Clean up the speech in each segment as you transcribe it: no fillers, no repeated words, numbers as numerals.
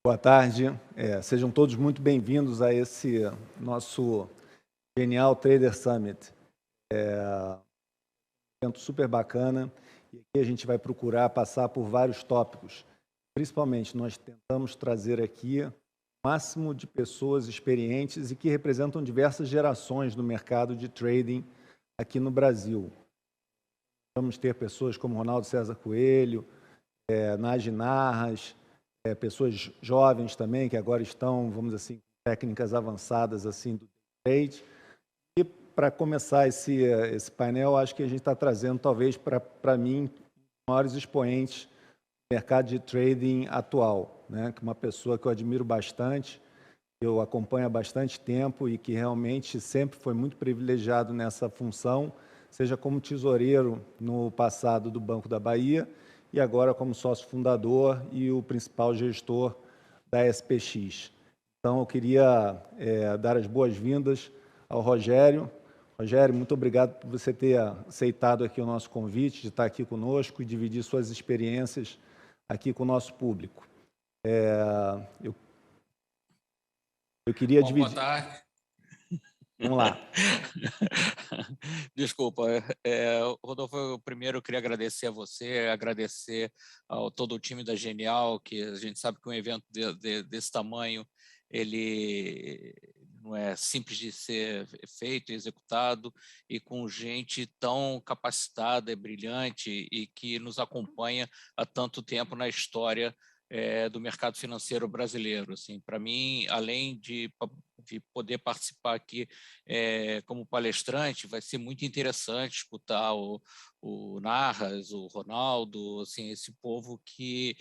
Boa tarde. Sejam todos muito bem-vindos a esse nosso Genial Trader Summit. Evento super bacana e aqui a gente vai procurar passar por vários tópicos. Principalmente, nós tentamos trazer aqui o máximo de pessoas experientes e que representam diversas gerações no mercado de trading aqui no Brasil. Vamos ter pessoas como Ronaldo César Coelho, Nagy Narras, pessoas jovens também, que agora estão, vamos dizer assim, com técnicas avançadas assim, do trade. E para começar esse painel, acho que a gente está trazendo, talvez, para mim, os maiores expoentes do mercado de trading atual, né? Que é uma pessoa que eu admiro bastante, que eu acompanho há bastante tempo e que realmente sempre foi muito privilegiado nessa função, seja como tesoureiro no passado do Banco da Bahia, e agora como sócio fundador e o principal gestor da SPX. Então, eu queria dar as boas-vindas ao Rogério. Rogério, muito obrigado por você ter aceitado aqui o nosso convite, de estar aqui conosco e dividir suas experiências aqui com o nosso público. Eu queria Bom, boa dividir... tarde. Vamos lá. Desculpa, Rodolfo, eu primeiro queria agradecer a você, agradecer ao todo o time da Genial, que a gente sabe que um evento desse tamanho, ele não é simples de ser feito, executado, e com gente tão capacitada e brilhante e que nos acompanha há tanto tempo na história do mercado financeiro brasileiro. Assim, para mim, além de poder participar aqui como palestrante, vai ser muito interessante escutar o Narras, o Ronaldo, assim, esse povo que,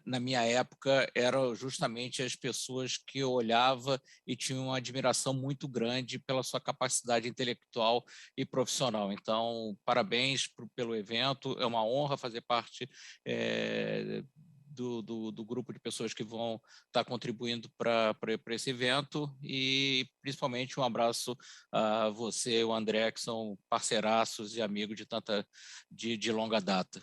na minha época, eram justamente as pessoas que eu olhava e tinha uma admiração muito grande pela sua capacidade intelectual e profissional. Então, parabéns pelo evento, é uma honra fazer parte do grupo de pessoas que vão estar contribuindo para esse evento, e principalmente um abraço a você e o André, que são parceiraços e amigos de longa data.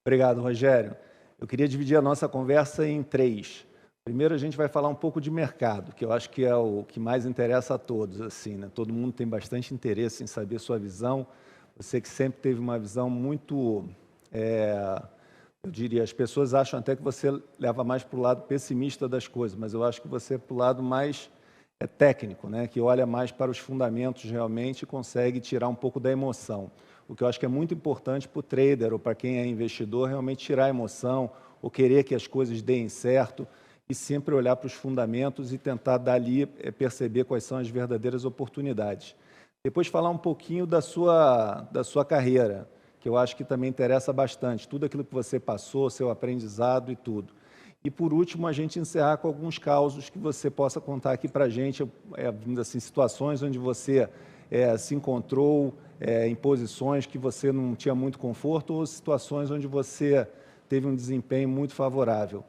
Obrigado, Rogério. Eu queria dividir a nossa conversa em três. Primeiro, a gente vai falar um pouco de mercado, que eu acho que é o que mais interessa a todos, assim, né? Todo mundo tem bastante interesse em saber sua visão. Você que sempre teve uma visão muito, eu diria, as pessoas acham até que você leva mais para o lado pessimista das coisas, mas eu acho que você é para o lado mais técnico, né? Que olha mais para os fundamentos realmente e consegue tirar um pouco da emoção. O que eu acho que é muito importante para o trader ou para quem é investidor, realmente tirar a emoção ou querer que as coisas deem certo e sempre olhar para os fundamentos e tentar dali perceber quais são as verdadeiras oportunidades. Depois falar um pouquinho da sua carreira, que eu acho que também interessa bastante, tudo aquilo que você passou, seu aprendizado e tudo. E, por último, a gente encerrar com alguns causos que você possa contar aqui para a gente, assim, situações onde você se encontrou em posições que você não tinha muito conforto ou situações onde você teve um desempenho muito favorável.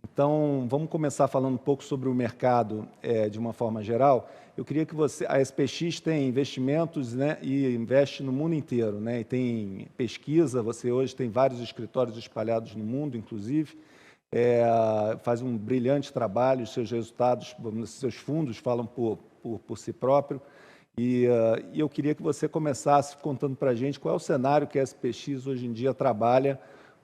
Então, vamos começar falando um pouco sobre o mercado de uma forma geral. Eu queria que você... A SPX tem investimentos, né, e investe no mundo inteiro, né, e tem pesquisa, você hoje tem vários escritórios espalhados no mundo, inclusive, faz um brilhante trabalho, seus resultados, seus fundos falam por si próprio. E eu queria que você começasse contando para a gente qual é o cenário que a SPX hoje em dia trabalha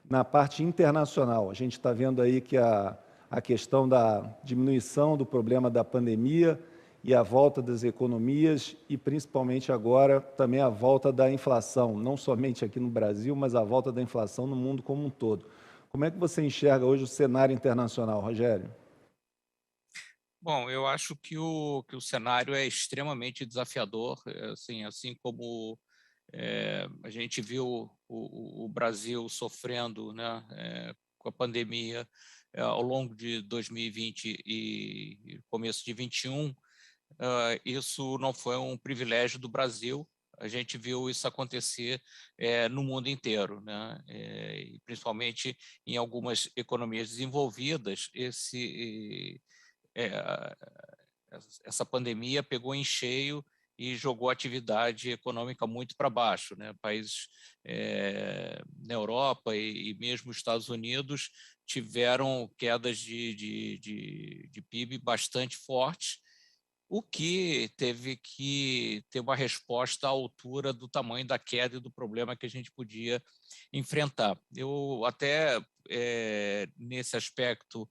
na parte internacional. A gente está vendo aí que a questão da diminuição do problema da pandemia e a volta das economias e, principalmente agora, também a volta da inflação, não somente aqui no Brasil, mas a volta da inflação no mundo como um todo. Como é que você enxerga hoje o cenário internacional, Rogério? Bom, eu acho que o cenário é extremamente desafiador, assim como a gente viu o Brasil sofrendo, né, com a pandemia ao longo de 2020 e começo de 21. Isso não foi um privilégio do Brasil. A gente viu isso acontecer no mundo inteiro, né? E principalmente em algumas economias desenvolvidas. É, essa pandemia pegou em cheio e jogou a atividade econômica muito para baixo, né? Países na Europa e mesmo os Estados Unidos tiveram quedas de PIB bastante fortes, o que teve que ter uma resposta à altura do tamanho da queda e do problema que a gente podia enfrentar. Eu até, nesse aspecto,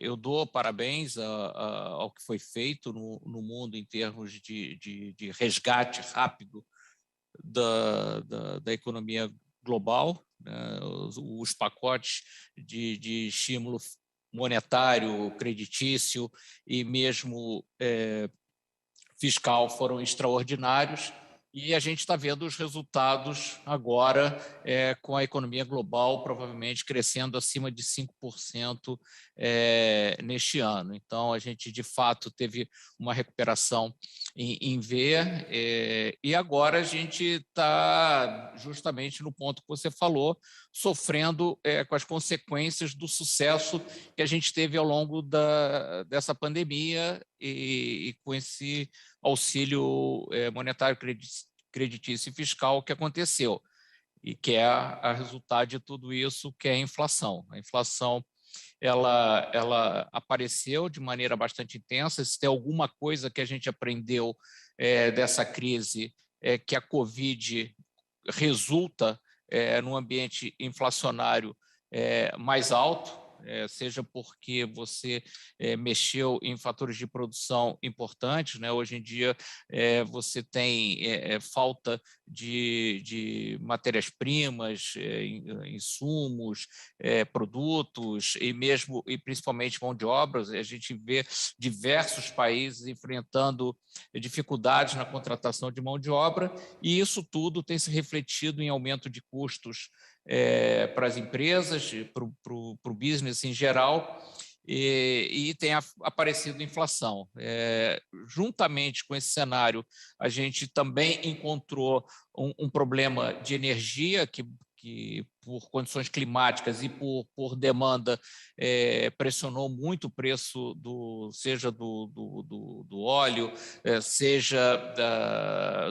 eu dou parabéns ao que foi feito no mundo em termos de resgate rápido da economia global, né? Os pacotes de estímulo monetário, creditício e mesmo fiscal foram extraordinários, e a gente está vendo os resultados agora, com a economia global provavelmente crescendo acima de 5% neste ano. Então, a gente, de fato, teve uma recuperação em V, e agora a gente está justamente no ponto que você falou, sofrendo com as consequências do sucesso que a gente teve ao longo dessa pandemia e com esse auxílio monetário, creditício e fiscal que aconteceu, e que é a resultado de tudo isso, que é a inflação. A inflação ela apareceu de maneira bastante intensa. Se tem alguma coisa que a gente aprendeu dessa crise, é que a Covid resulta num ambiente inflacionário mais alto, seja porque você mexeu em fatores de produção importantes, né? Hoje em dia você tem falta de matérias-primas, insumos, produtos e principalmente mão de obras. A gente vê diversos países enfrentando dificuldades na contratação de mão de obra, e isso tudo tem se refletido em aumento de custos para as empresas, para o business em geral, e tem aparecido inflação. Juntamente com esse cenário, a gente também encontrou um problema de energia que por condições climáticas e por demanda, pressionou muito o preço seja do óleo, seja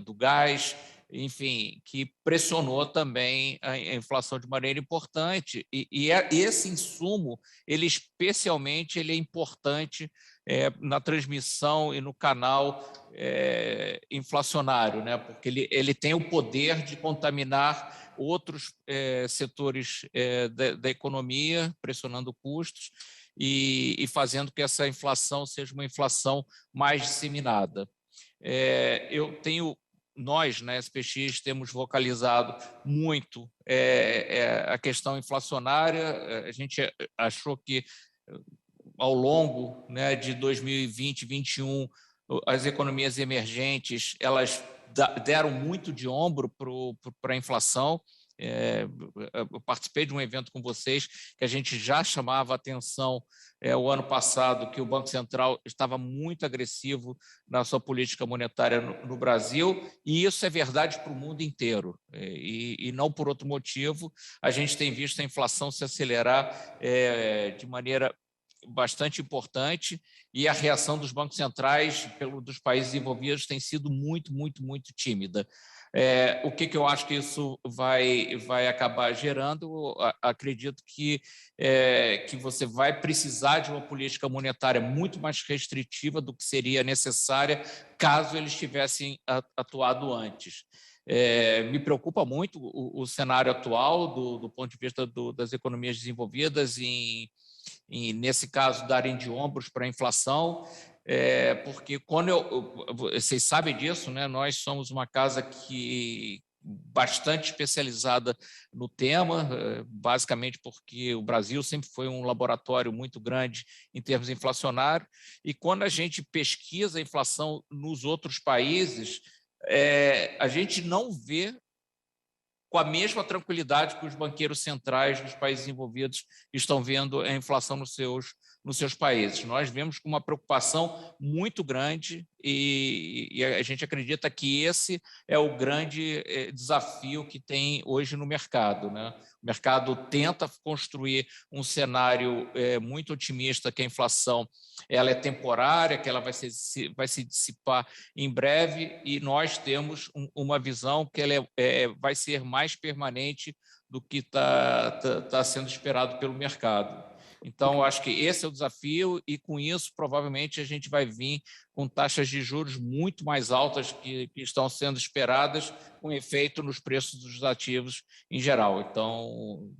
do gás, enfim, que pressionou também a inflação de maneira importante. E esse insumo, ele especialmente ele é importante na transmissão e no canal inflacionário, né? Porque ele tem o poder de contaminar outros setores da economia, pressionando custos e fazendo que essa inflação seja uma inflação mais disseminada. Nós, na SPX, temos vocalizado muito a questão inflacionária. A gente achou que, ao longo, né, de 2020 e 2021, as economias emergentes elas deram muito de ombro para a inflação. Eu participei de um evento com vocês que a gente já chamava a atenção o ano passado, que o Banco Central estava muito agressivo na sua política monetária no Brasil, e isso é verdade para o mundo inteiro, e não por outro motivo. A gente tem visto a inflação se acelerar de maneira bastante importante, e a reação dos bancos centrais dos países envolvidos tem sido muito, muito, muito tímida. O que eu acho que isso vai acabar gerando? Acredito que você vai precisar de uma política monetária muito mais restritiva do que seria necessária caso eles tivessem atuado antes. Me preocupa muito o cenário atual do ponto de vista das economias desenvolvidas nesse caso, darem de ombros para a inflação, porque vocês sabem disso, né? Nós somos uma casa bastante especializada no tema, basicamente porque o Brasil sempre foi um laboratório muito grande em termos inflacionários, e quando a gente pesquisa a inflação nos outros países, a gente não vê com a mesma tranquilidade que os banqueiros centrais dos países envolvidos estão vendo a inflação nos seus nos seus países. Nós vemos com uma preocupação muito grande e a gente acredita que esse é o grande desafio que tem hoje no mercado, né? O mercado tenta construir um cenário muito otimista, que a inflação ela é temporária, que ela vai se dissipar em breve, e nós temos uma visão que ela vai ser mais permanente do que está sendo esperado pelo mercado. Então, acho que esse é o desafio e, com isso, provavelmente, a gente vai vir com taxas de juros muito mais altas que estão sendo esperadas, com efeito nos preços dos ativos em geral. Então,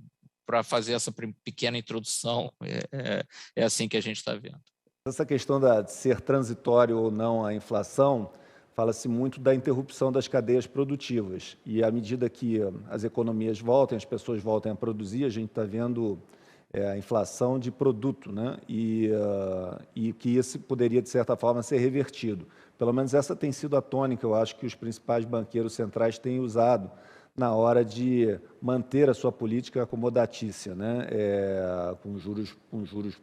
para fazer essa pequena introdução, é assim que a gente está vendo. Essa questão de ser transitório ou não a inflação, fala-se muito da interrupção das cadeias produtivas. E à medida que as economias voltem, as pessoas voltem a produzir, a gente está vendo a inflação de produto, né? E que isso poderia, de certa forma, ser revertido. Pelo menos essa tem sido a tônica, eu acho, que os principais banqueiros centrais têm usado na hora de manter a sua política acomodatícia, né? Com juros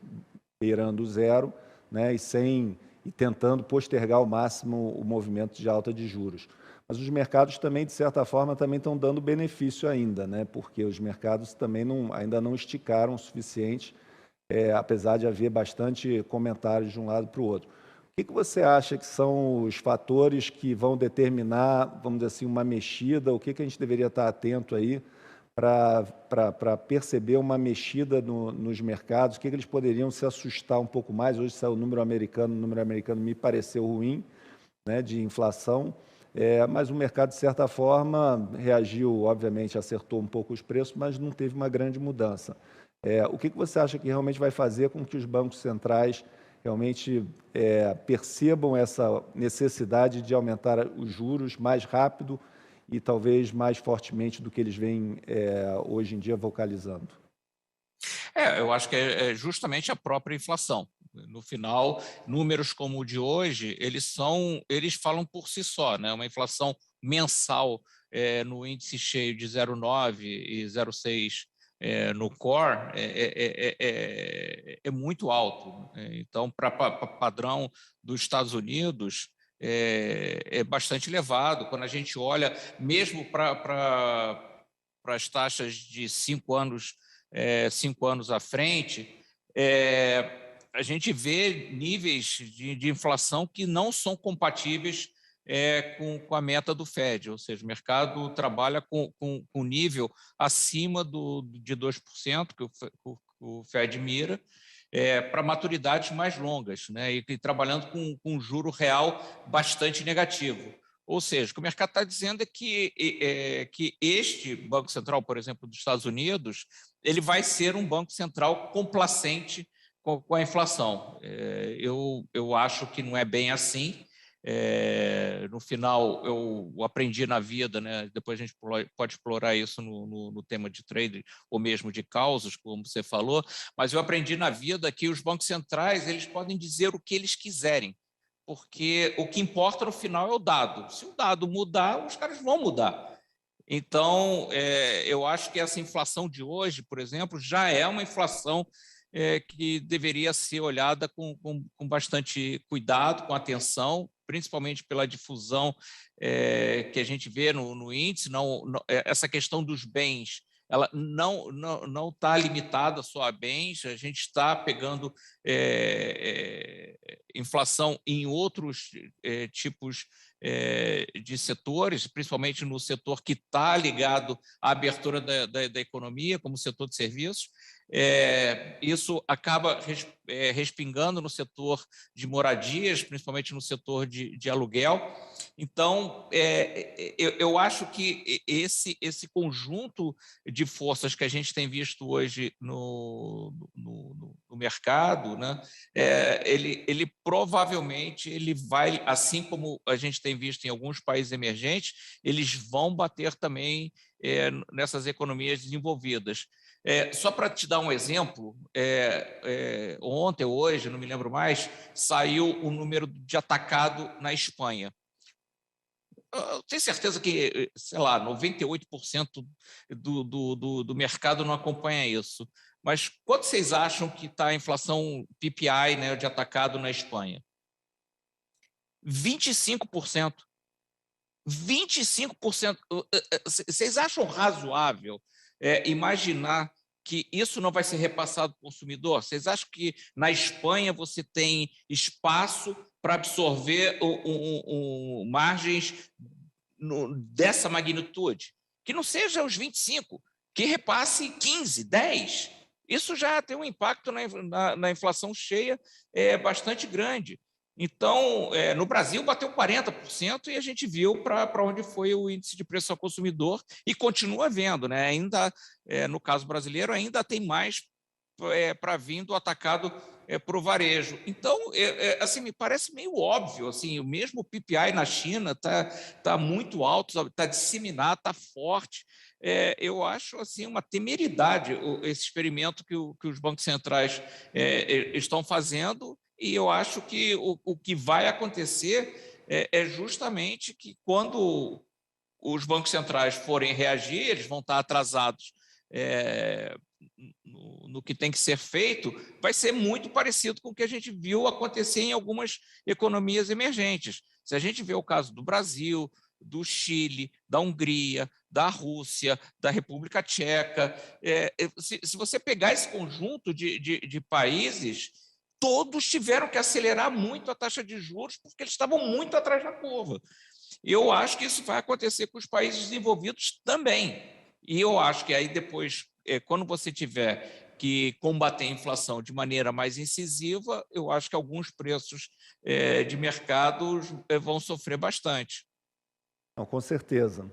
beirando zero, né? E tentando postergar ao máximo o movimento de alta de juros. Mas os mercados também, de certa forma, também estão dando benefício ainda, né? Porque os mercados também ainda não esticaram o suficiente, apesar de haver bastante comentários de um lado para o outro. O que você acha que são os fatores que vão determinar, vamos dizer assim, uma mexida? O que a gente deveria estar atento aí para perceber uma mexida nos mercados? O que eles poderiam se assustar um pouco mais? Hoje saiu o número americano me pareceu ruim, né, de inflação, mas o mercado, de certa forma, reagiu, obviamente, acertou um pouco os preços, mas não teve uma grande mudança. O que você acha que realmente vai fazer com que os bancos centrais realmente percebam essa necessidade de aumentar os juros mais rápido e talvez mais fortemente do que eles vêm hoje em dia vocalizando? Eu acho que é justamente a própria inflação. No final, números como o de hoje, eles falam por si só, né? Uma inflação mensal no índice cheio de 0,9 e 0,6 no core é muito alto. Então, para padrão dos Estados Unidos, é bastante elevado. Quando a gente olha, mesmo para as taxas de 5 anos à frente, a gente vê níveis de inflação que não são compatíveis com a meta do Fed, ou seja, o mercado trabalha com nível acima de 2%, que o Fed mira, para maturidades mais longas, né? E trabalhando com um juro real bastante negativo. Ou seja, o que o mercado está dizendo é que este Banco Central, por exemplo, dos Estados Unidos, ele vai ser um Banco Central complacente com a inflação. Eu acho que não é bem assim. No final, eu aprendi na vida, né? Depois a gente pode explorar isso no tema de trade ou mesmo de causas, como você falou, mas eu aprendi na vida que os bancos centrais eles podem dizer o que eles quiserem, porque o que importa no final é o dado. Se o dado mudar, os caras vão mudar. Então, eu acho que essa inflação de hoje, por exemplo, já é uma inflação que deveria ser olhada com bastante cuidado, com atenção, principalmente pela difusão que a gente vê no índice. Essa questão dos bens, ela não está limitada só a bens, a gente está pegando inflação em outros tipos de setores, principalmente no setor que está ligado à abertura da economia, como o setor de serviços. Isso acaba respingando no setor de moradias, principalmente no setor de aluguel. Então, eu acho que esse conjunto de forças que a gente tem visto hoje no mercado, né, ele provavelmente ele vai, assim como a gente tem visto em alguns países emergentes, eles vão bater também nessas economias desenvolvidas. Só para te dar um exemplo, ontem ou hoje, não me lembro mais, saiu o número de atacado na Espanha. Eu tenho certeza que, sei lá, 98% do mercado não acompanha isso. mas quanto vocês acham que está a inflação PPI, né, de atacado na Espanha? 25%. 25%. Vocês acham razoável imaginar que isso não vai ser repassado para o consumidor? Vocês acham que na Espanha você tem espaço para absorver margens dessa magnitude? Que não seja os 25%, que repasse 15%, 10%. Isso já tem um impacto na inflação cheia bastante grande. Então, no Brasil bateu 40% e a gente viu para onde foi o índice de preço ao consumidor e continua vendo, né? Ainda, no caso brasileiro, ainda tem mais para vir do atacado para o varejo. Então, assim, me parece meio óbvio, assim, o mesmo PPI na China tá muito alto, está disseminado, está forte. Eu acho assim uma temeridade esse experimento que os bancos centrais estão fazendo, e eu acho que o que vai acontecer é justamente que quando os bancos centrais forem reagir, eles vão estar atrasados no que tem que ser feito, vai ser muito parecido com o que a gente viu acontecer em algumas economias emergentes. Se a gente vê o caso do Brasil, do Chile, da Hungria, da Rússia, da República Tcheca, se você pegar esse conjunto de países, todos tiveram que acelerar muito a taxa de juros porque eles estavam muito atrás da curva. Eu acho que isso vai acontecer com os países desenvolvidos também. E eu acho que aí depois, quando você tiver que combater a inflação de maneira mais incisiva, eu acho que alguns preços de mercado vão sofrer bastante. Não, com certeza.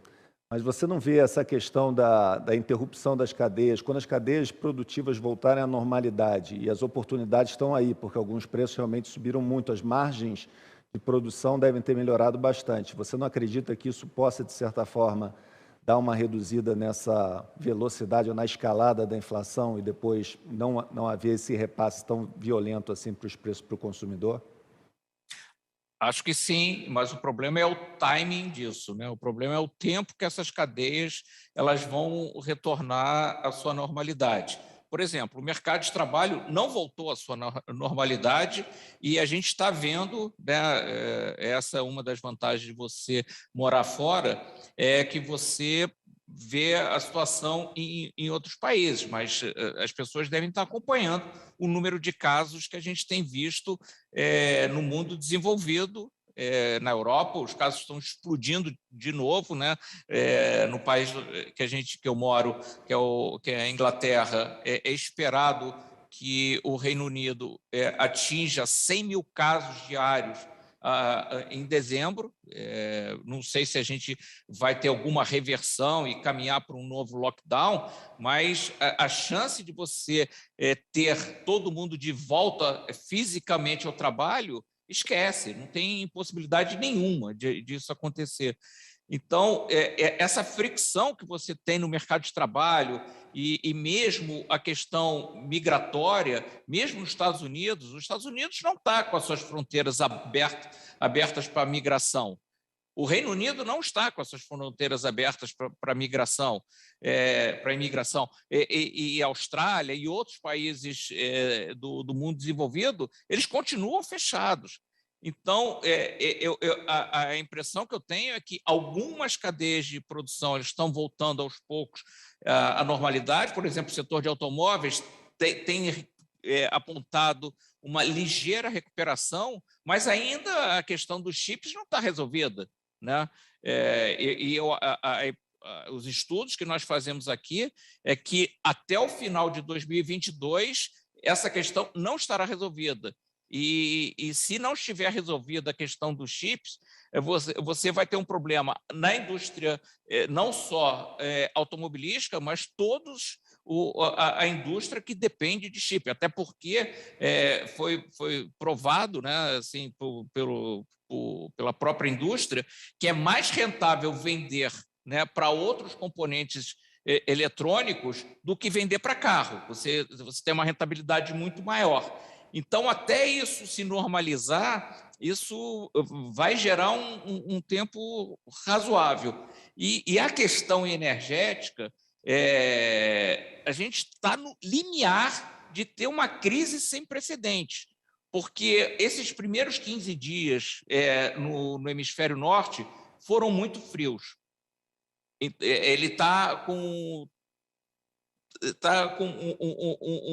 Mas você não vê essa questão da interrupção das cadeias, quando as cadeias produtivas voltarem à normalidade e as oportunidades estão aí, porque alguns preços realmente subiram muito, as margens de produção devem ter melhorado bastante. Você não acredita que isso possa, de certa forma, dar uma reduzida nessa velocidade ou na escalada da inflação e depois não haver esse repasse tão violento assim para os preços para o consumidor? Acho que sim, mas o problema é o timing disso, né? O problema é o tempo que essas cadeias elas vão retornar à sua normalidade. Por exemplo, o mercado de trabalho não voltou à sua normalidade e a gente está vendo, né, essa é uma das vantagens de você morar fora, é que você vê a situação em outros países, mas as pessoas devem estar acompanhando o número de casos que a gente tem visto no mundo desenvolvido. Na Europa, os casos estão explodindo de novo, né? No país que eu moro, que é a Inglaterra, é esperado que o Reino Unido atinja 100 mil casos diários em dezembro. Não sei se a gente vai ter alguma reversão e caminhar para um novo lockdown, mas a chance de você ter todo mundo de volta fisicamente ao trabalho, esquece, não tem possibilidade nenhuma disso acontecer. Então, essa fricção que você tem no mercado de trabalho e mesmo a questão migratória, mesmo nos Estados Unidos, os Estados Unidos não está com as suas fronteiras abertas para a migração. O Reino Unido não está com as suas fronteiras abertas para migração, para imigração. E a Austrália e outros países do mundo desenvolvido, eles continuam fechados. Então, a impressão que eu tenho é que algumas cadeias de produção eles estão voltando aos poucos à normalidade. Por exemplo, o setor de automóveis tem apontado uma ligeira recuperação, mas ainda a questão dos chips não está resolvida, né? Os estudos que nós fazemos aqui é que até o final de 2022 essa questão não estará resolvida. E se não estiver resolvida a questão dos chips, você vai ter um problema na indústria, não só automobilística, mas a indústria que depende de chip, até porque foi provado, né, assim, pela própria indústria, que é mais rentável vender, né, para outros componentes eletrônicos do que vender para carro. Você tem uma rentabilidade muito maior. Então, até isso se normalizar, isso vai gerar um tempo razoável. E a questão energética, a gente está no limiar de ter uma crise sem precedentes, porque esses primeiros 15 dias no hemisfério norte foram muito frios. Ele está com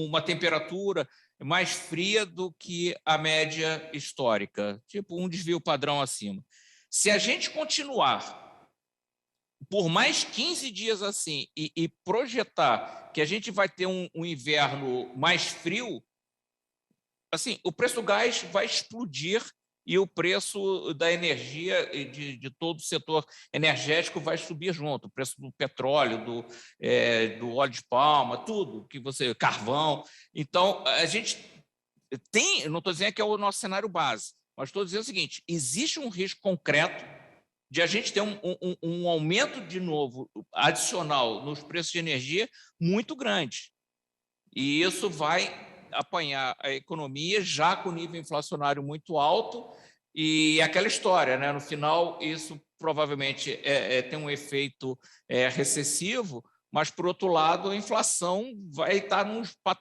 uma temperatura mais fria do que a média histórica, tipo um desvio padrão acima. Se a gente continuar por mais 15 dias assim e projetar que a gente vai ter um inverno mais frio, assim, o preço do gás vai explodir e o preço da energia de todo o setor energético vai subir junto, o preço do petróleo, do óleo de palma, tudo que você, carvão. Então, a gente tem, não estou dizendo que é o nosso cenário base, mas estou dizendo o seguinte: existe um risco concreto de a gente ter um aumento de novo adicional nos preços de energia muito grande. E isso vai apanhar a economia já com nível inflacionário muito alto e aquela história, né? No final, isso provavelmente tem um efeito recessivo, mas, por outro lado, a inflação vai estar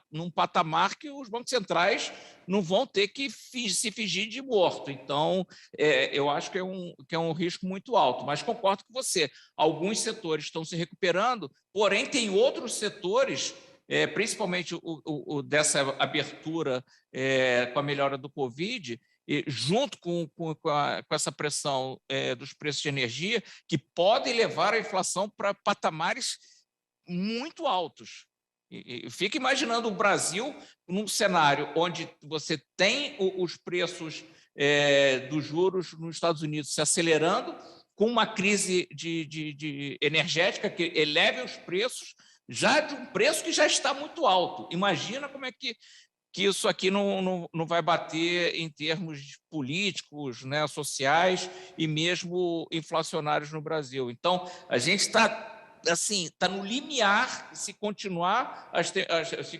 num patamar que os bancos centrais não vão ter que se fingir de morto. Então, eu acho que é um risco muito alto. Mas concordo com você, alguns setores estão se recuperando, porém, tem outros setores, principalmente o dessa abertura com a melhora do Covid, junto com essa pressão dos preços de energia, que podem levar a inflação para patamares muito altos. E fica imaginando o Brasil num cenário onde você tem os preços dos juros nos Estados Unidos se acelerando, com uma crise de energética que eleve os preços, já de um preço que já está muito alto. Imagina como é que isso aqui não vai bater em termos políticos, né, sociais e mesmo inflacionários no Brasil. Então, a gente está assim, está no limiar. Se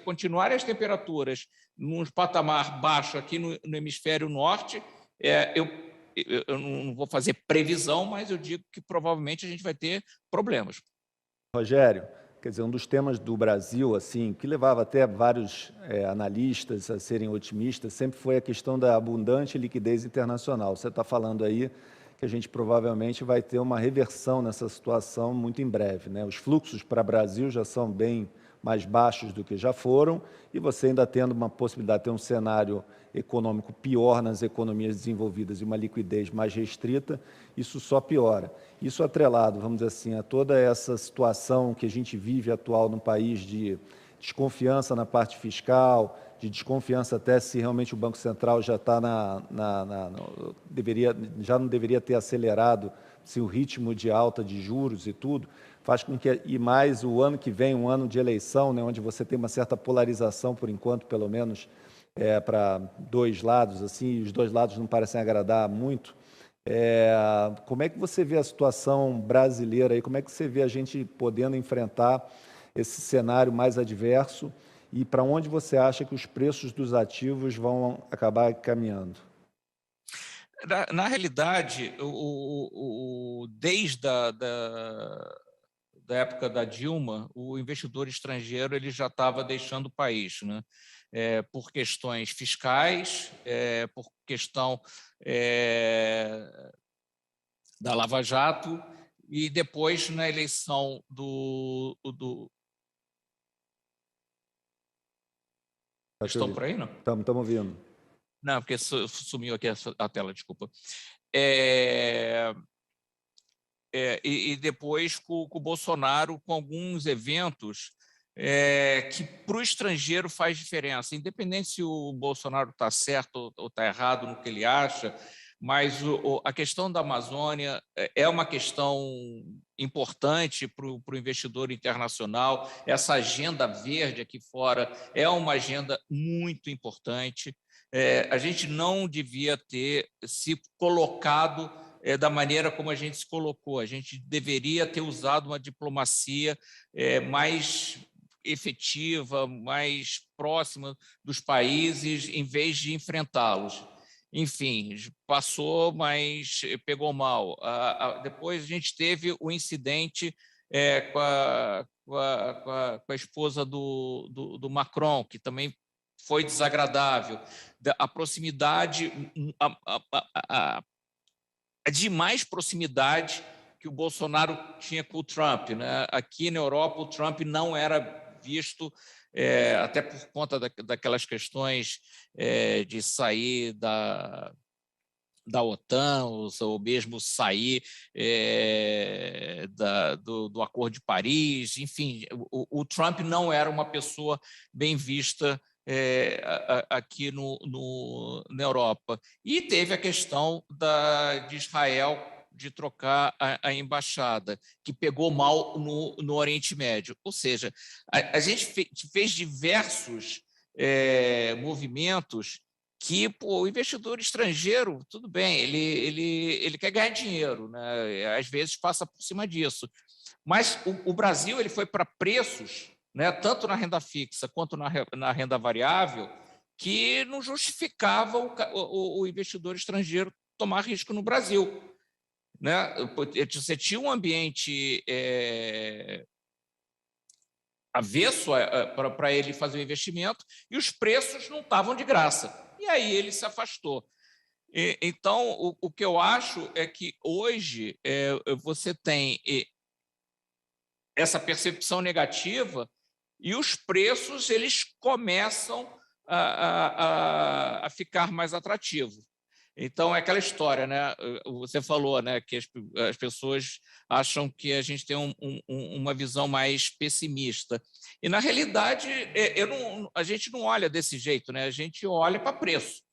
continuarem as temperaturas num patamar baixo aqui no hemisfério norte, eu não vou fazer previsão, mas eu digo que provavelmente a gente vai ter problemas. Rogério, quer dizer, um dos temas do Brasil, assim, que levava até vários analistas a serem otimistas, sempre foi a questão da abundante liquidez internacional. Você está falando aí que a gente provavelmente vai ter uma reversão nessa situação muito em breve, né? Os fluxos para o Brasil já são bem mais baixos do que já foram, e você ainda tendo uma possibilidade de ter um cenário econômico pior nas economias desenvolvidas e uma liquidez mais restrita, isso só piora. Isso atrelado, vamos dizer assim, a toda essa situação que a gente vive atual no país de desconfiança na parte fiscal, de desconfiança até se realmente o Banco Central já está já não deveria ter acelerado se o ritmo de alta de juros e tudo, faz com que, e mais o ano que vem, um ano de eleição, né, onde você tem uma certa polarização, por enquanto, pelo menos, para dois lados, assim, e os dois lados não parecem agradar muito. Como é que você vê a situação brasileira aí? Como é que você vê a gente podendo enfrentar esse cenário mais adverso e para onde você acha que os preços dos ativos vão acabar caminhando? Na realidade, desde da época da Dilma, o investidor estrangeiro ele já estava deixando o país, né? Por questões fiscais, por questão da Lava Jato, e depois na eleição Estão por aí, não? Estamos ouvindo. Não, porque sumiu aqui a tela, desculpa. E depois com o Bolsonaro, com alguns eventos que para o estrangeiro faz diferença, independente se o Bolsonaro está certo ou está errado no que ele acha, mas a questão da Amazônia é uma questão importante para o investidor internacional. Essa agenda verde aqui fora é uma agenda muito importante. A gente não devia ter se colocado da maneira como a gente se colocou. A gente deveria ter usado uma diplomacia mais efetiva, mais próxima dos países, em vez de enfrentá-los. Enfim, passou, mas pegou mal. Depois a gente teve o incidente com a esposa do Macron, que também foi desagradável. A proximidade, a demais proximidade que o Bolsonaro tinha com o Trump, né? Aqui na Europa, o Trump não era visto, até por conta daquelas questões de sair da OTAN, ou mesmo sair do Acordo de Paris, enfim, o Trump não era uma pessoa bem vista aqui na Europa. E teve a questão de Israel de trocar a embaixada, que pegou mal no Oriente Médio. Ou seja, a gente fez diversos movimentos que o investidor estrangeiro, tudo bem, ele quer ganhar dinheiro, né? Às vezes passa por cima disso. Mas o Brasil ele foi para preços, né, tanto na renda fixa quanto na renda variável, que não justificava o investidor estrangeiro tomar risco no Brasil. Né? Você tinha um ambiente avesso para ele fazer o investimento e os preços não estavam de graça. E aí ele se afastou. Então, o que eu acho é que hoje você tem essa percepção negativa e os preços eles começam a ficar mais atrativos. Então, é aquela história, né? Você falou, né, que as pessoas acham que a gente tem uma visão mais pessimista. E, na realidade, a gente não olha desse jeito, né? A gente olha para preço.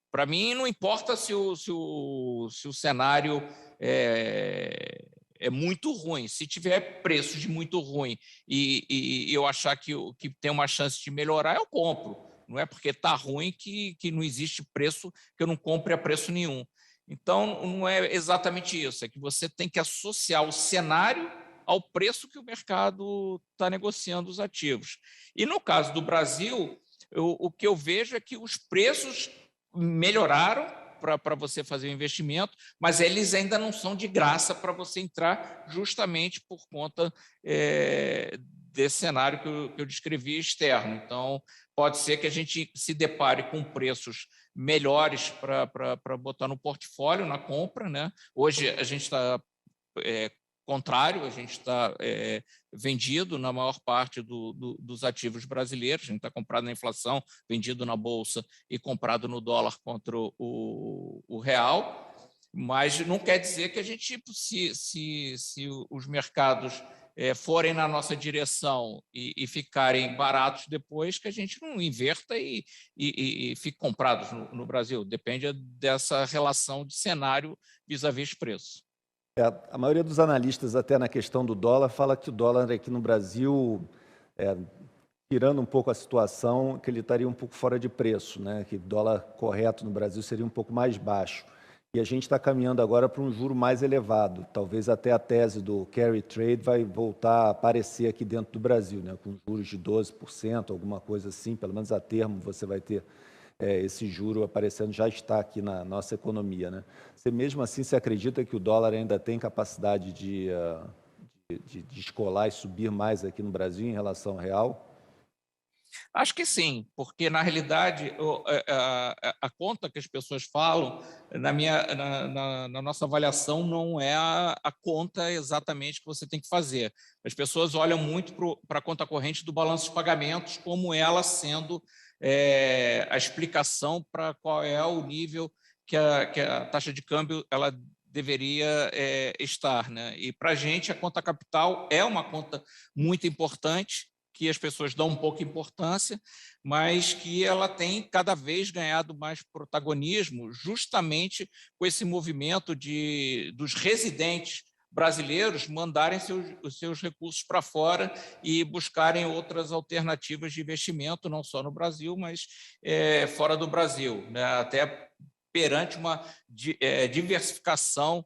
Para mim, não importa se o cenário é muito ruim. Se tiver preço de muito ruim e eu achar que tem uma chance de melhorar, eu compro. Não é porque está ruim que não existe preço que eu não compre a preço nenhum. Então, não é exatamente isso. É que você tem que associar o cenário ao preço que o mercado está negociando os ativos. E, no caso do Brasil, o que eu vejo é que os preços melhoraram para você fazer o investimento, mas eles ainda não são de graça para você entrar, justamente por conta desse cenário que eu descrevi externo. Então, pode ser que a gente se depare com preços melhores para botar no portfólio, na compra, né? Hoje a gente está contrário, a gente está vendido na maior parte dos ativos brasileiros, a gente está comprado na inflação, vendido na Bolsa e comprado no dólar contra o real, mas não quer dizer que a gente, se os mercados forem na nossa direção e ficarem baratos depois, que a gente não inverta e fique comprados no Brasil. Depende dessa relação de cenário vis-à-vis preço. A maioria dos analistas, até na questão do dólar, fala que o dólar aqui no Brasil, tirando um pouco a situação, que ele estaria um pouco fora de preço, né? Que o dólar correto no Brasil seria um pouco mais baixo. E a gente está caminhando agora para um juro mais elevado. Talvez até a tese do carry trade vai voltar a aparecer aqui dentro do Brasil, né? Com juros de 12%, alguma coisa assim, pelo menos a termo você vai ter esse juro aparecendo, já está aqui na nossa economia, né? Você mesmo assim, você acredita que o dólar ainda tem capacidade de descolar e subir mais aqui no Brasil em relação ao real? Acho que sim, porque, na realidade, a conta que as pessoas falam, na nossa avaliação, não é a conta exatamente que você tem que fazer. As pessoas olham muito para a conta corrente do balanço de pagamentos como ela sendo a explicação para qual é o nível que a taxa de câmbio ela deveria estar, né? E, para a gente, a conta capital é uma conta muito importante, que as pessoas dão um pouco de importância, mas que ela tem cada vez ganhado mais protagonismo, justamente com esse movimento dos residentes brasileiros mandarem os seus recursos para fora e buscarem outras alternativas de investimento, não só no Brasil, mas fora do Brasil, né? Até perante uma diversificação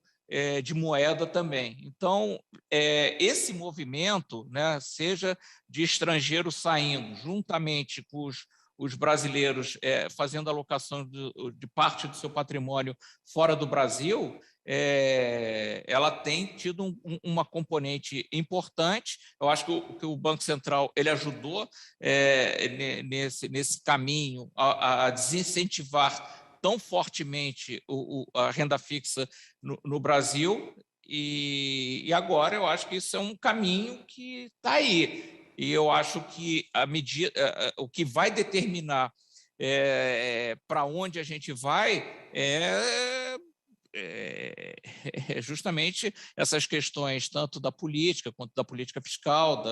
de moeda também. Então, esse movimento, né, seja de estrangeiros saindo, juntamente com os brasileiros fazendo alocação de parte do seu patrimônio fora do Brasil, ela tem tido uma componente importante. Eu acho que o Banco Central ele ajudou nesse caminho a desincentivar tão fortemente a renda fixa no Brasil, e agora eu acho que isso é um caminho que está aí. E eu acho que o que vai determinar para onde a gente vai é justamente essas questões, tanto da política quanto da política fiscal,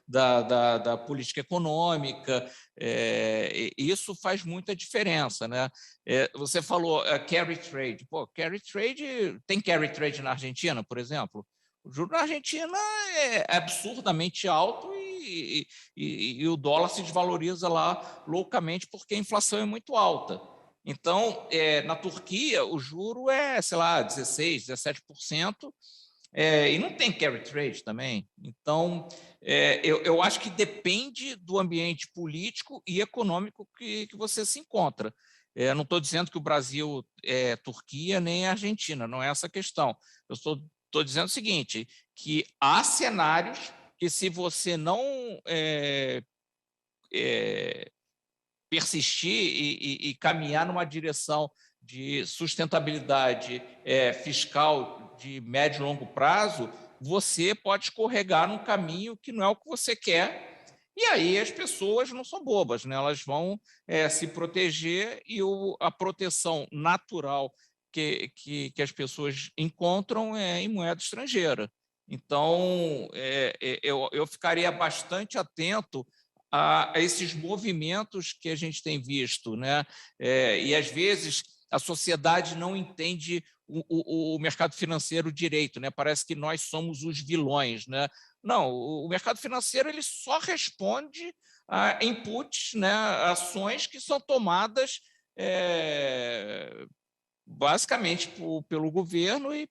da política econômica. Isso faz muita diferença, né? Você falou carry trade. Pô, carry trade, tem carry trade na Argentina, por exemplo? O juro na Argentina é absurdamente alto e o dólar se desvaloriza lá loucamente porque a inflação é muito alta. Então, na Turquia, o juro sei lá, 16%, 17%, e não tem carry trade também. Então, eu acho que depende do ambiente político e econômico que você se encontra. Não estou dizendo que o Brasil é Turquia nem a Argentina, não é essa a questão. Eu estou dizendo o seguinte, que há cenários que, se você não persistir e caminhar numa direção de sustentabilidade fiscal de médio e longo prazo, você pode escorregar num caminho que não é o que você quer. E aí as pessoas não são bobas, né? Elas vão se proteger, e a proteção natural que as pessoas encontram é em moeda estrangeira. Então, eu ficaria bastante atento a esses movimentos que a gente tem visto, né? E às vezes a sociedade não entende o mercado financeiro direito, né? Parece que nós somos os vilões, né? Não, o mercado financeiro ele só responde a inputs, né? Ações que são tomadas basicamente pelo governo e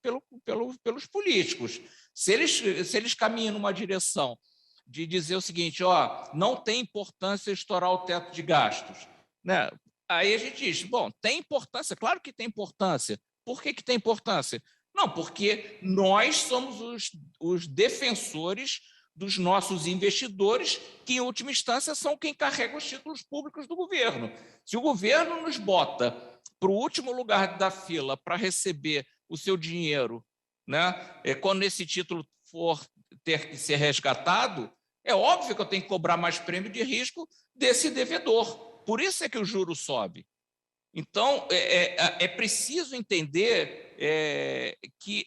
pelos políticos. Se eles caminham numa direção de dizer o seguinte, não tem importância estourar o teto de gastos, né? Aí a gente diz, bom, tem importância? Claro que tem importância. Por que tem importância? Não, porque nós somos os defensores dos nossos investidores, que, em última instância, são quem carrega os títulos públicos do governo. Se o governo nos bota para o último lugar da fila para receber o seu dinheiro, né, quando esse título for ter que ser resgatado, é óbvio que eu tenho que cobrar mais prêmio de risco desse devedor. Por isso é que o juro sobe. Então, é preciso entender que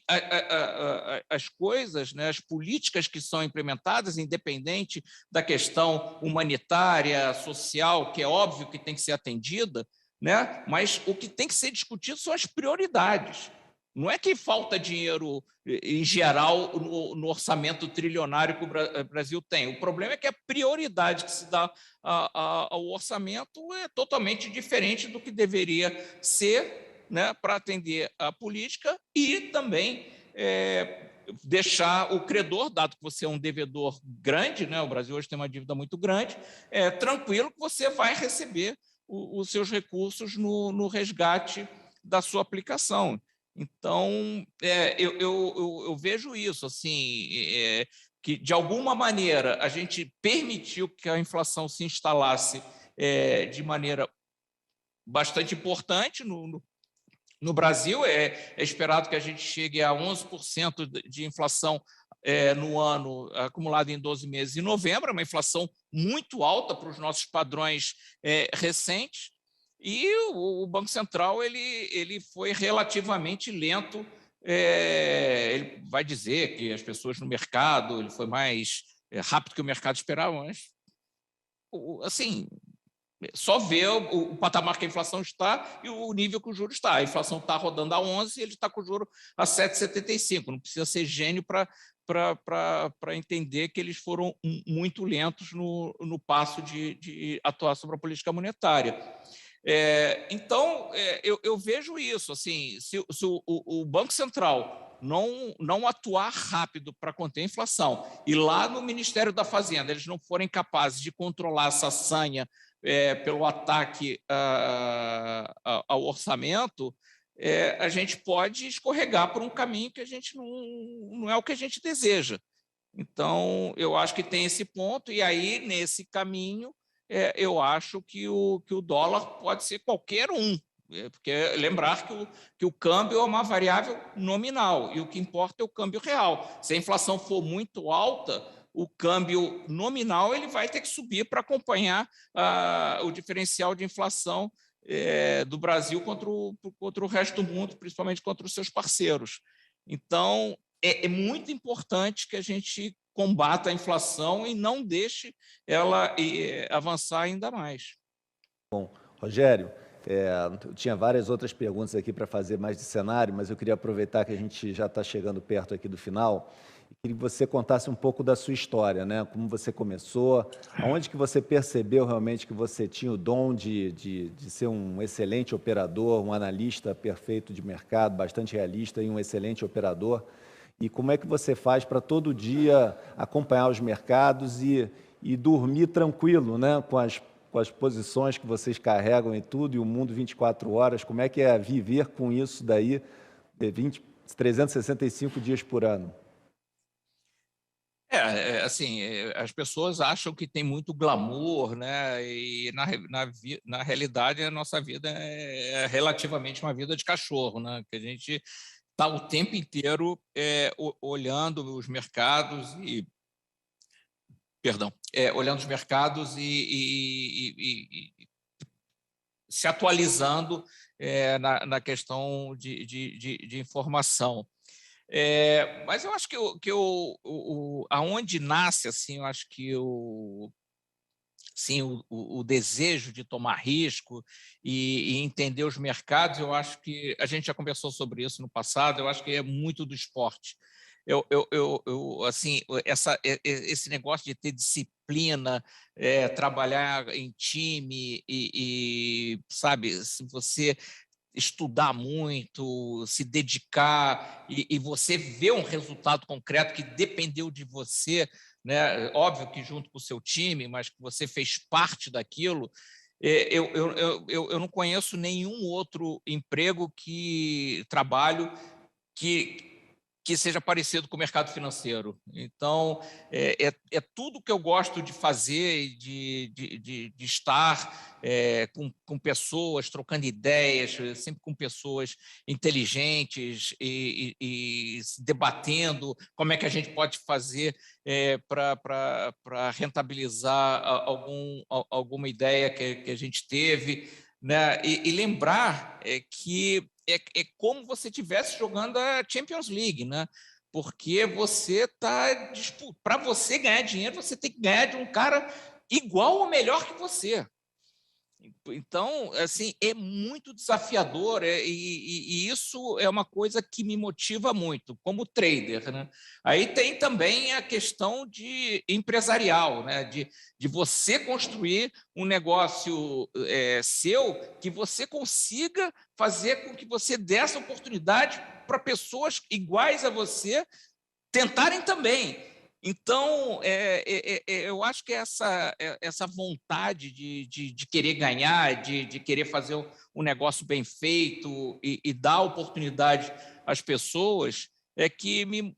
as coisas, né, as políticas que são implementadas, independente da questão humanitária, social, que é óbvio que tem que ser atendida, né, mas o que tem que ser discutido são as prioridades. Não é que falta dinheiro, em geral, no orçamento trilionário que o Brasil tem. O problema é que a prioridade que se dá ao orçamento é totalmente diferente do que deveria ser, né, para atender a política e também deixar o credor, dado que você é um devedor grande, né, o Brasil hoje tem uma dívida muito grande, tranquilo que você vai receber os seus recursos no resgate da sua aplicação. Então, eu vejo isso, assim, que, de alguma maneira, a gente permitiu que a inflação se instalasse de maneira bastante importante no Brasil. É esperado que a gente chegue a 11% de inflação no ano, acumulado em 12 meses em novembro, uma inflação muito alta para os nossos padrões recentes. E o Banco Central ele foi relativamente lento. Ele vai dizer que as pessoas no mercado, ele foi mais rápido que o mercado esperava, mas, assim, só ver o patamar que a inflação está e o nível que o juro está. A inflação está rodando a 11 e ele está com o juro a 7,75. Não precisa ser gênio para entender que eles foram muito lentos no passo de atuar sobre a política monetária. Então, eu vejo isso, assim, se o Banco Central não atuar rápido para conter a inflação, e lá no Ministério da Fazenda eles não forem capazes de controlar essa sanha pelo ataque ao orçamento, a gente pode escorregar por um caminho que a gente não é o que a gente deseja. Então, eu acho que tem esse ponto, e aí, nesse caminho, eu acho que o dólar pode ser qualquer um, porque lembrar que o câmbio é uma variável nominal, e o que importa é o câmbio real. Se a inflação for muito alta, o câmbio nominal ele vai ter que subir para acompanhar o diferencial de inflação do Brasil contra o resto do mundo, principalmente contra os seus parceiros. Então, é muito importante que a gente combata a inflação e não deixe ela avançar ainda mais. Rogério, eu tinha várias outras perguntas aqui para fazer mais de cenário, mas eu queria aproveitar que a gente já está chegando perto aqui do final e queria que você contasse um pouco da sua história, né? Como você começou, aonde que você percebeu realmente que você tinha o dom de ser um excelente operador, um analista perfeito de mercado, bastante realista e um excelente operador, e como é que você faz para todo dia acompanhar os mercados e dormir tranquilo, né? Com as posições que vocês carregam e tudo, e o mundo 24 horas, como é que é viver com isso daí 365 dias por ano? Assim, as pessoas acham que tem muito glamour, né? E na realidade a nossa vida é relativamente uma vida de cachorro, né? Que a gente está o tempo inteiro olhando os mercados e, perdão, olhando os mercados e se atualizando na questão de informação. Mas eu acho aonde nasce, assim, eu acho que sim, o desejo de tomar risco e entender os mercados, eu acho que a gente já conversou sobre isso no passado, eu acho que é muito do esporte. Assim, esse negócio de ter disciplina, trabalhar em time sabe, se você estudar muito, se dedicar e você ver um resultado concreto que dependeu de você, né? Óbvio que junto com o seu time, mas que você fez parte daquilo. Eu não conheço nenhum outro emprego que que seja parecido com o mercado financeiro. Então, é tudo que eu gosto de fazer, de estar com pessoas, trocando ideias, sempre com pessoas inteligentes e debatendo como é que a gente pode fazer para rentabilizar alguma ideia que a gente teve, né? E lembrar que é como você estivesse jogando a Champions League, né? Porque você está para você ganhar dinheiro, você tem que ganhar de um cara igual ou melhor que você. Então, assim, é muito desafiador e isso é uma coisa que me motiva muito como trader, né? Aí tem também a questão de empresarial, né? De você construir um negócio seu que você consiga fazer com que você dê essa oportunidade para pessoas iguais a você tentarem também. Então, eu acho que essa vontade de querer ganhar, de querer fazer um negócio bem feito e dar oportunidade às pessoas é que me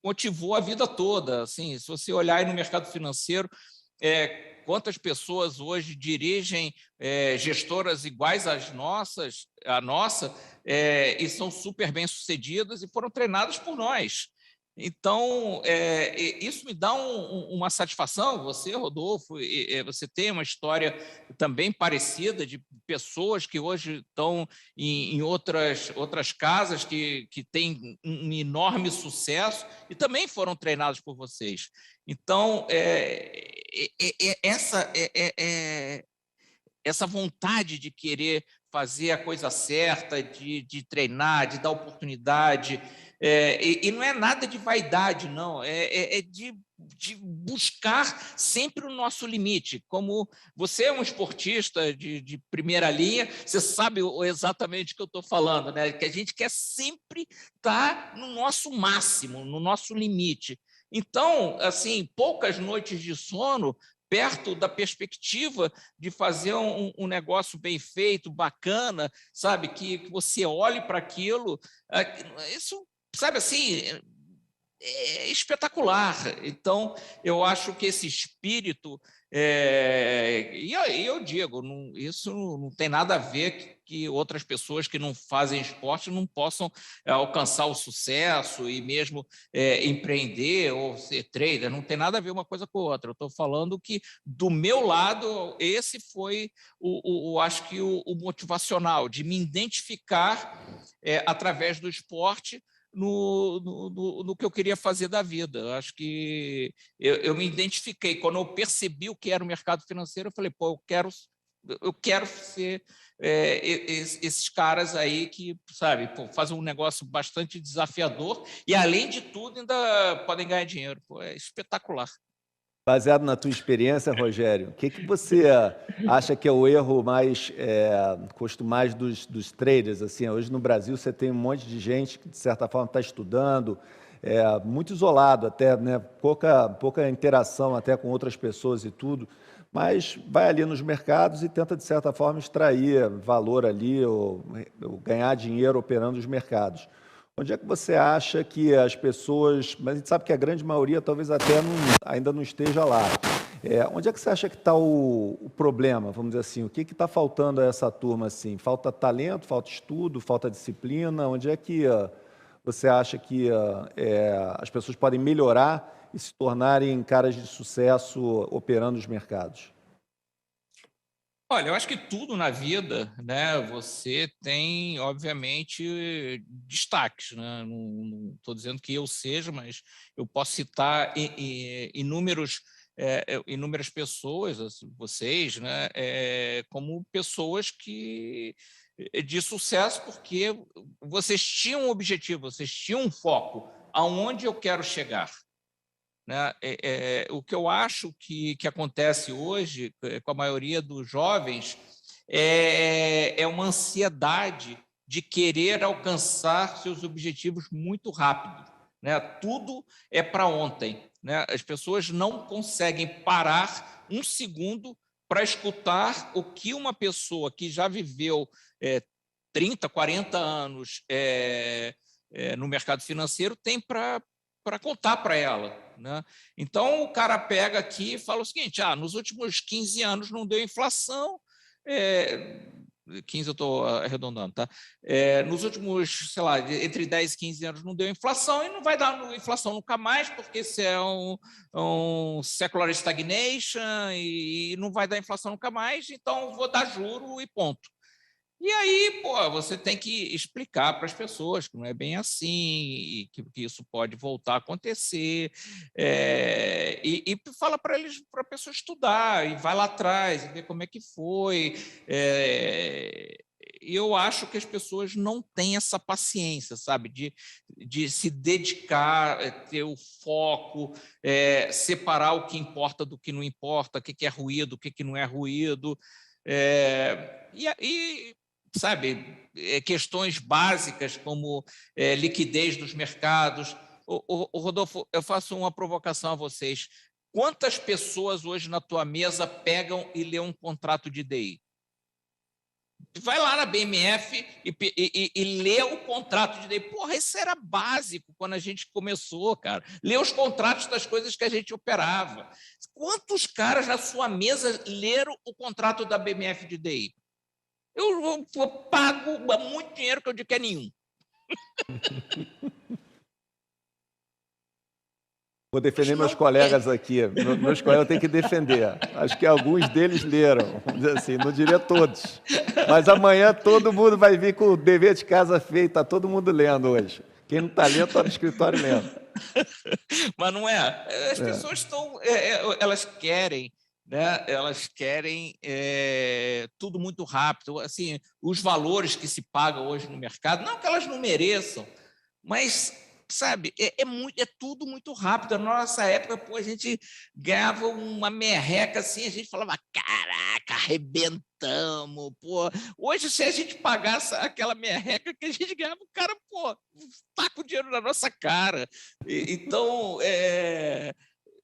motivou a vida toda. Assim, se você olhar aí no mercado financeiro, quantas pessoas hoje dirigem gestoras iguais à nossa, e são super bem-sucedidas e foram treinadas por nós. Então, isso me dá uma satisfação. Você, Rodolfo, você tem uma história também parecida de pessoas que hoje estão em outras casas que têm um enorme sucesso e também foram treinados por vocês. Então, essa vontade de querer fazer a coisa certa, de treinar, de dar oportunidade, e não é nada de vaidade, não, de buscar sempre o nosso limite. Como você é um esportista de primeira linha, você sabe exatamente o que eu estou falando, né? Que a gente quer sempre estar no nosso máximo, no nosso limite. Então, assim, poucas noites de sono perto da perspectiva de fazer um negócio bem feito, bacana, sabe? Que você olhe para aquilo, isso, sabe assim, é espetacular. Então, eu acho que esse espírito, e eu digo, isso não tem nada a ver que outras pessoas que não fazem esporte não possam alcançar o sucesso e mesmo empreender ou ser trader, não tem nada a ver uma coisa com a outra. Eu estou falando que, do meu lado, esse foi, acho que o motivacional, de me identificar através do esporte no que eu queria fazer da vida. Eu acho que eu me identifiquei. Quando eu percebi o que era o mercado financeiro, eu falei, pô, eu quero ser esses caras aí que, sabe, pô, fazem um negócio bastante desafiador e, além de tudo, ainda podem ganhar dinheiro. Pô, é espetacular. Baseado na tua experiência, Rogério, o que você acha que é o erro mais costumado dos traders? Assim, hoje no Brasil você tem um monte de gente que, de certa forma, está estudando, muito isolado até, né? Pouca interação até com outras pessoas e tudo, mas vai ali nos mercados e tenta, de certa forma, extrair valor ali ou ganhar dinheiro operando os mercados. Onde é que você acha que as pessoas, mas a gente sabe que a grande maioria talvez até ainda não esteja lá. Onde é que você acha que está o problema, vamos dizer assim? O que está faltando a essa turma? Assim? Falta talento, falta estudo, falta disciplina? Onde é que você acha que as pessoas podem melhorar e se tornarem caras de sucesso operando os mercados? Olha, eu acho que tudo na vida, né, você tem, obviamente, destaques, né? Não estou dizendo que eu seja, mas eu posso citar inúmeras pessoas, vocês, né, como pessoas que de sucesso, porque vocês tinham um objetivo, vocês tinham um foco, aonde eu quero chegar. Né? O que eu acho que acontece hoje com a maioria dos jovens é uma ansiedade de querer alcançar seus objetivos muito rápido. Né? Tudo é para ontem. Né? As pessoas não conseguem parar um segundo para escutar o que uma pessoa que já viveu 30, 40 anos no mercado financeiro tem para contar para ela. Né? Então, o cara pega aqui e fala o seguinte, nos últimos 15 anos não deu inflação, 15 eu estou arredondando, tá? Nos últimos, sei lá, entre 10 e 15 anos não deu inflação e não vai dar inflação nunca mais, porque isso é um secular stagnation e não vai dar inflação nunca mais, então vou dar juro e ponto. E aí, pô, você tem que explicar para as pessoas que não é bem assim, e que isso pode voltar a acontecer, e fala para eles, para a pessoa estudar, e vai lá atrás, e ver como é que foi. E eu acho que as pessoas não têm essa paciência, sabe, de se dedicar, ter o foco, separar o que importa do que não importa, o que é ruído, o que não é ruído. E sabe, questões básicas como liquidez dos mercados. Rodolfo, eu faço uma provocação a vocês. Quantas pessoas hoje na tua mesa pegam e lêem um contrato de DI? Vai lá na BMF e lê o contrato de DI. Porra, isso era básico quando a gente começou, cara. Lê os contratos das coisas que a gente operava. Quantos caras na sua mesa leram o contrato da BMF de DI? Eu pago muito dinheiro que eu digo que é nenhum. Vou defender meus colegas aqui. Meus colegas eu tenho que defender. Acho que alguns deles leram, vamos dizer assim, não diria todos. Mas amanhã todo mundo vai vir com o dever de casa feito, está todo mundo lendo hoje. Quem não está lendo está no escritório lendo. Mas não é. As pessoas estão. Elas querem. Né? Elas querem tudo muito rápido. Assim, os valores que se pagam hoje no mercado, não que elas não mereçam, mas, sabe, é tudo muito rápido. Na nossa época, pô, a gente ganhava uma merreca assim, a gente falava, caraca, arrebentamos, pô. Hoje, se a gente pagasse aquela merreca que a gente ganhava, o cara, pô, taca o dinheiro na nossa cara. Então,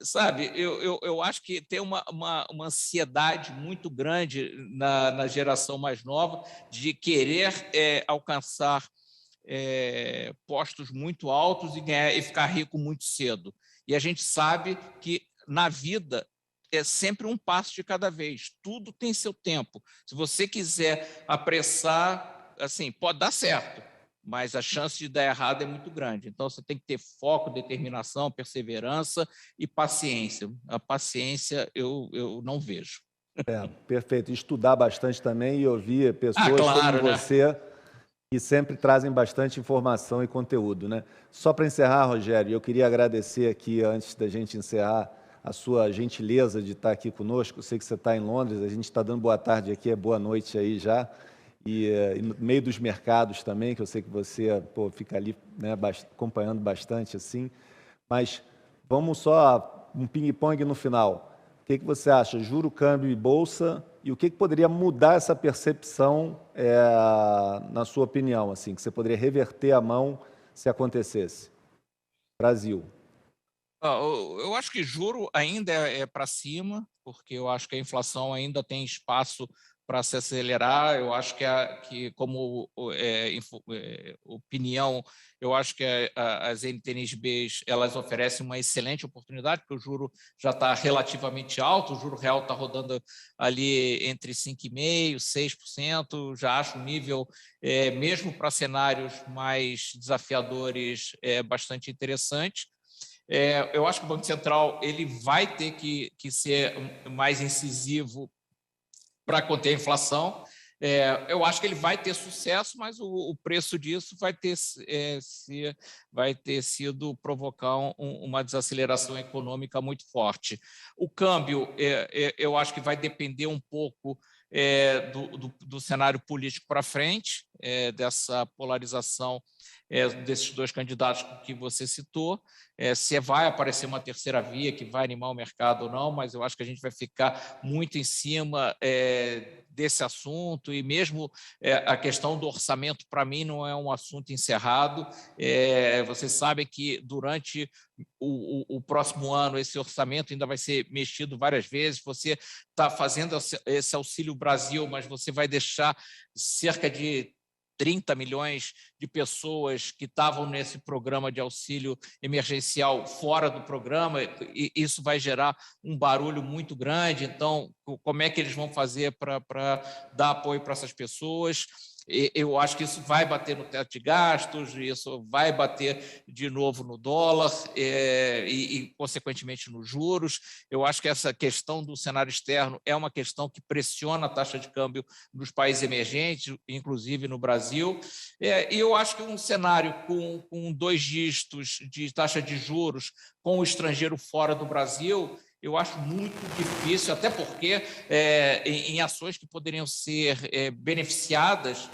sabe, eu acho que tem uma ansiedade muito grande na geração mais nova de querer alcançar postos muito altos e ficar rico muito cedo. E a gente sabe que na vida é sempre um passo de cada vez, tudo tem seu tempo. Se você quiser apressar, assim, pode dar certo, mas a chance de dar errado é muito grande. Então, você tem que ter foco, determinação, perseverança e paciência. A paciência eu não vejo. Perfeito. Estudar bastante também e ouvir Ah, pessoas como claro, né? você que sempre trazem bastante informação e conteúdo, né? Só para encerrar, Rogério, eu queria agradecer aqui, antes da gente encerrar, a sua gentileza de estar aqui conosco. Eu sei que você está em Londres, a gente está dando boa tarde aqui, é boa noite aí já. E no meio dos mercados também, que eu sei que você fica ali, né, acompanhando bastante assim. Mas vamos só um ping-pong no final. O que você acha? Juro, câmbio e bolsa? E o que poderia mudar essa percepção, na sua opinião, assim, que você poderia reverter a mão se acontecesse? Brasil. Eu acho que juro ainda é para cima, porque eu acho que a inflação ainda tem espaço para se acelerar. Eu acho que como opinião, eu acho que as NTNBs elas oferecem uma excelente oportunidade, porque o juro já está relativamente alto, o juro real está rodando ali entre 5,5% e 6%. Já acho o nível, mesmo para cenários mais desafiadores, bastante interessante. Eu acho que o Banco Central ele vai ter que ser mais incisivo para conter a inflação. Eu acho que ele vai ter sucesso, mas o preço disso vai ter sido provocar uma desaceleração econômica muito forte. O câmbio, eu acho que vai depender um pouco do cenário político para frente, dessa polarização desses dois candidatos que você citou, se vai aparecer uma terceira via que vai animar o mercado ou não, mas eu acho que a gente vai ficar muito em cima desse assunto, e mesmo a questão do orçamento, para mim, não é um assunto encerrado. Vocês sabem que durante o próximo ano esse orçamento ainda vai ser mexido várias vezes. Você está fazendo esse Auxílio Brasil, mas você vai deixar cerca de 30 milhões de pessoas que estavam nesse programa de auxílio emergencial fora do programa, e isso vai gerar um barulho muito grande. Então, como é que eles vão fazer para dar apoio para essas pessoas? Eu acho que isso vai bater no teto de gastos, isso vai bater de novo no dólar consequentemente, nos juros. Eu acho que essa questão do cenário externo é uma questão que pressiona a taxa de câmbio nos países emergentes, inclusive no Brasil. E eu acho que um cenário com 2 dígitos de taxa de juros, com o estrangeiro fora do Brasil, eu acho muito difícil, até porque em ações que poderiam ser beneficiadas,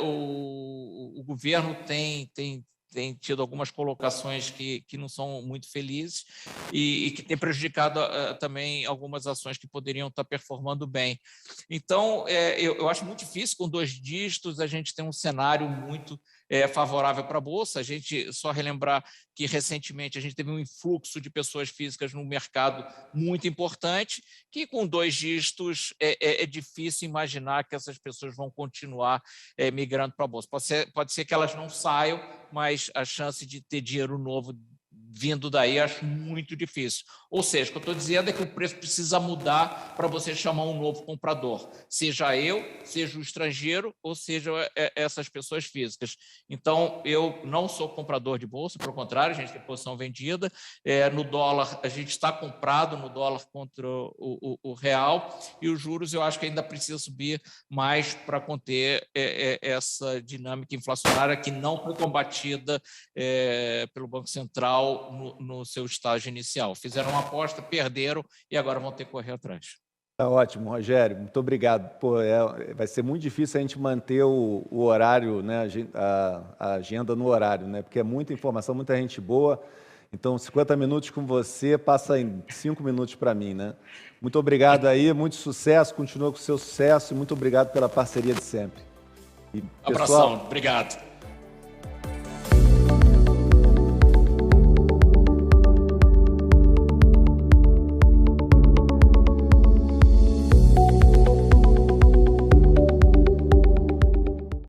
o governo tem tido algumas colocações que não são muito felizes e que tem prejudicado também algumas ações que poderiam estar performando bem. Então, eu acho muito difícil, com 2 dígitos, a gente ter um cenário muito favorável para a Bolsa. A gente, só relembrar que recentemente a gente teve um influxo de pessoas físicas no mercado muito importante, que com 2 dígitos é difícil imaginar que essas pessoas vão continuar migrando para a Bolsa. Pode ser que elas não saiam, mas a chance de ter dinheiro novo vindo daí acho muito difícil. Ou seja, o que eu estou dizendo é que o preço precisa mudar para você chamar um novo comprador, seja eu, seja o estrangeiro, ou seja essas pessoas físicas. Então, eu não sou comprador de bolsa, pelo contrário, a gente tem posição vendida. No dólar, a gente está comprado no dólar contra o real, e os juros eu acho que ainda precisa subir mais para conter essa dinâmica inflacionária que não foi combatida pelo Banco Central no seu estágio inicial. Fizeram uma aposta, perderam e agora vão ter que correr atrás. Tá ótimo, Rogério. Muito obrigado. Vai ser muito difícil a gente manter o horário, né, a agenda no horário, né, porque é muita informação, muita gente boa. Então, 50 minutos com você passa em 5 minutos para mim, né? Muito obrigado aí, muito sucesso, continua com o seu sucesso e muito obrigado pela parceria de sempre. E, Abração, obrigado.